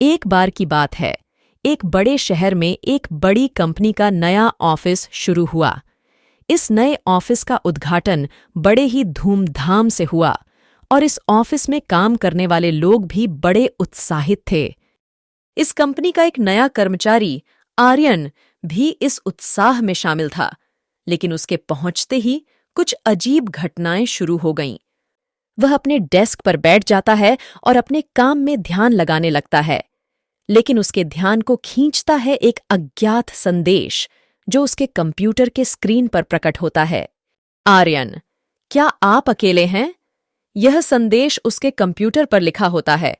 एक बार की बात है, एक बड़े शहर में एक बड़ी कंपनी का नया ऑफिस शुरू हुआ। इस नए ऑफिस का उद्घाटन बड़े ही धूमधाम से हुआ और इस ऑफिस में काम करने वाले लोग भी बड़े उत्साहित थे। इस कंपनी का एक नया कर्मचारी आर्यन भी इस उत्साह में शामिल था, लेकिन उसके पहुंचते ही कुछ अजीब घटनाएं शुरू हो गईं। वह अपने डेस्क पर बैठ जाता है और अपने काम में ध्यान लगाने लगता है, लेकिन उसके ध्यान को खींचता है एक अज्ञात संदेश जो उसके कंप्यूटर के स्क्रीन पर प्रकट होता है। आर्यन, क्या आप अकेले हैं? यह संदेश उसके कंप्यूटर पर लिखा होता है।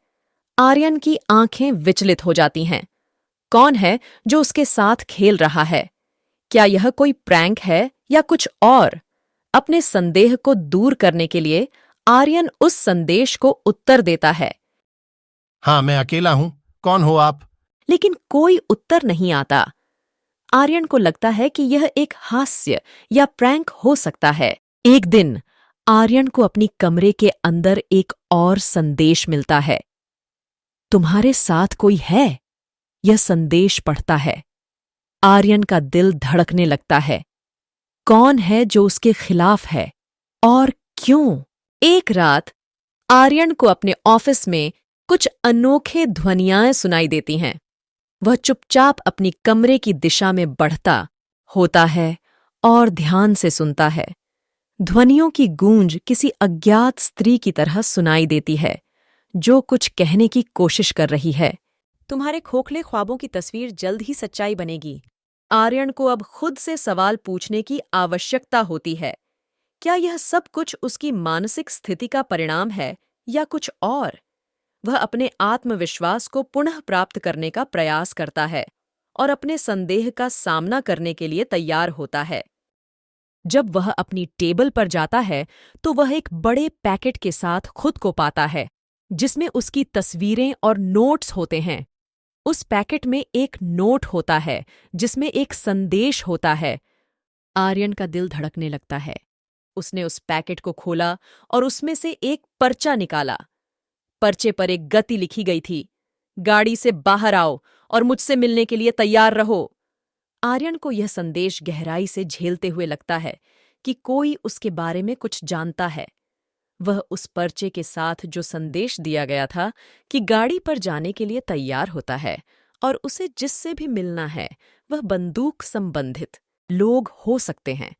आर्यन की आंखें विचलित हो जाती हैं। कौन है जो उसके साथ खेल रहा है? क्या यह कोई प्रैंक है या कुछ और? अपने संदेह को दूर करने के लिए आर्यन उस संदेश को उत्तर देता है। हाँ, मैं अकेला हूं। कौन हो आप? लेकिन कोई उत्तर नहीं आता। आर्यन को लगता है कि यह एक हास्य या प्रैंक हो सकता है। एक दिन आर्यन को अपनी कमरे के अंदर एक और संदेश मिलता है। तुम्हारे साथ कोई है? यह संदेश पढ़ता है। आर्यन का दिल धड़कने लगता है। कौन है जो उसके खिलाफ है और क्यों? एक रात आर्यन को अपने ऑफिस में कुछ अनोखे ध्वनियाएं सुनाई देती हैं। वह चुपचाप अपनी कमरे की दिशा में बढ़ता होता है और ध्यान से सुनता है। ध्वनियों की गूंज किसी अज्ञात स्त्री की तरह सुनाई देती है, जो कुछ कहने की कोशिश कर रही है। तुम्हारे खोखले ख्वाबों की तस्वीर जल्द ही सच्चाई बनेगी। आर्यन को अब खुद से सवाल पूछने की आवश्यकता होती है। क्या यह सब कुछ उसकी मानसिक स्थिति का परिणाम है या कुछ और? वह अपने आत्मविश्वास को पुनः प्राप्त करने का प्रयास करता है और अपने संदेह का सामना करने के लिए तैयार होता है। जब वह अपनी टेबल पर जाता है तो वह एक बड़े पैकेट के साथ खुद को पाता है, जिसमें उसकी तस्वीरें और नोट्स होते हैं। उस पैकेट में एक नोट होता है जिसमें एक संदेश होता है। आर्यन का दिल धड़कने लगता है। उसने उस पैकेट को खोला और उसमें से एक पर्चा निकाला। पर्चे पर एक गति लिखी गई थी। गाड़ी से बाहर आओ और मुझसे मिलने के लिए तैयार रहो। आर्यन को यह संदेश गहराई से झेलते हुए लगता है कि कोई उसके बारे में कुछ जानता है। वह उस पर्चे के साथ जो संदेश दिया गया था कि गाड़ी पर जाने के लिए तैयार होता है और उसे जिससे भी मिलना है वह बंदूक संबंधित लोग हो सकते हैं।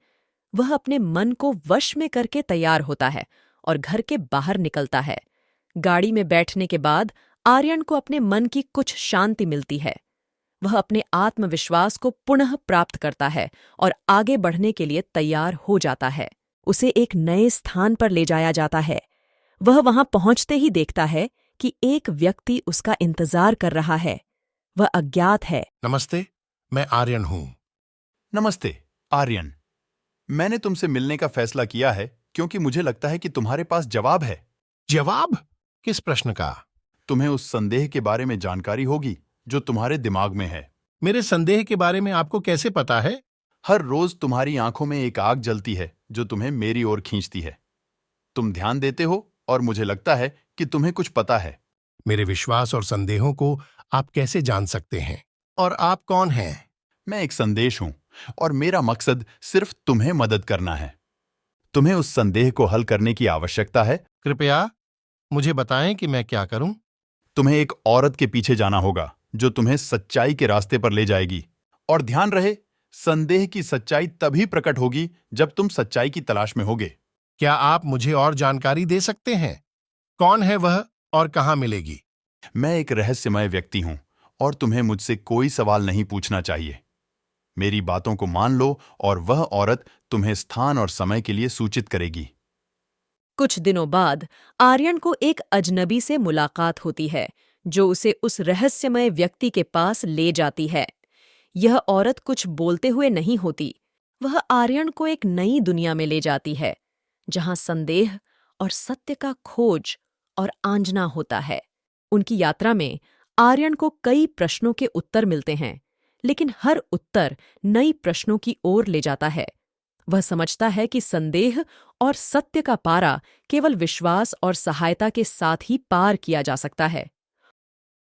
वह अपने मन को वश में करके तैयार होता है और घर के बाहर निकलता है। गाड़ी में बैठने के बाद आर्यन को अपने मन की कुछ शांति मिलती है। वह अपने आत्मविश्वास को पुनः प्राप्त करता है और आगे बढ़ने के लिए तैयार हो जाता है। उसे एक नए स्थान पर ले जाया जाता है। वह वहां पहुंचते ही देखता है कि एक व्यक्ति उसका इंतजार कर रहा है। वह अज्ञात है। नमस्ते, मैं आर्यन हूं। नमस्ते आर्यन, मैंने तुमसे मिलने का फैसला किया है क्योंकि मुझे लगता है कि तुम्हारे पास जवाब है। जवाब? किस प्रश्न का? तुम्हें उस संदेह के बारे में जानकारी होगी जो तुम्हारे दिमाग में है। मेरे संदेह के बारे में आपको कैसे पता है? हर रोज तुम्हारी आंखों में एक आग जलती है जो तुम्हें मेरी ओर खींचती है। तुम ध्यान देते हो और मुझे लगता है कि तुम्हें कुछ पता है। मेरे विश्वास और संदेहों को आप कैसे जान सकते हैं? और आप कौन हैं? मैं एक संदेश हूं और मेरा मकसद सिर्फ तुम्हें मदद करना है। तुम्हें उस संदेह को हल करने की आवश्यकता है। कृपया मुझे बताएं कि मैं क्या करूं। तुम्हें एक औरत के पीछे जाना होगा जो तुम्हें सच्चाई के रास्ते पर ले जाएगी। और ध्यान रहे, संदेह की सच्चाई तभी प्रकट होगी जब तुम सच्चाई की तलाश में होगे। क्या आप मुझे और जानकारी दे सकते हैं? कौन है वह और कहां मिलेगी? मैं एक रहस्यमय व्यक्ति हूं और तुम्हें मुझसे कोई सवाल नहीं पूछना चाहिए। मेरी बातों को मान लो और वह औरत तुम्हें स्थान और समय के लिए सूचित करेगी। कुछ दिनों बाद आर्यन को एक अजनबी से मुलाकात होती है जो उसे उस रहस्यमय व्यक्ति के पास ले जाती है। यह औरत कुछ बोलते हुए नहीं होती। वह आर्यन को एक नई दुनिया में ले जाती है जहां संदेह और सत्य का खोज और आंजना होता है। उनकी यात्रा में आर्यन को कई प्रश्नों के उत्तर मिलते हैं, लेकिन हर उत्तर नई प्रश्नों की ओर ले जाता है। वह समझता है कि संदेह और सत्य का पारा केवल विश्वास और सहायता के साथ ही पार किया जा सकता है।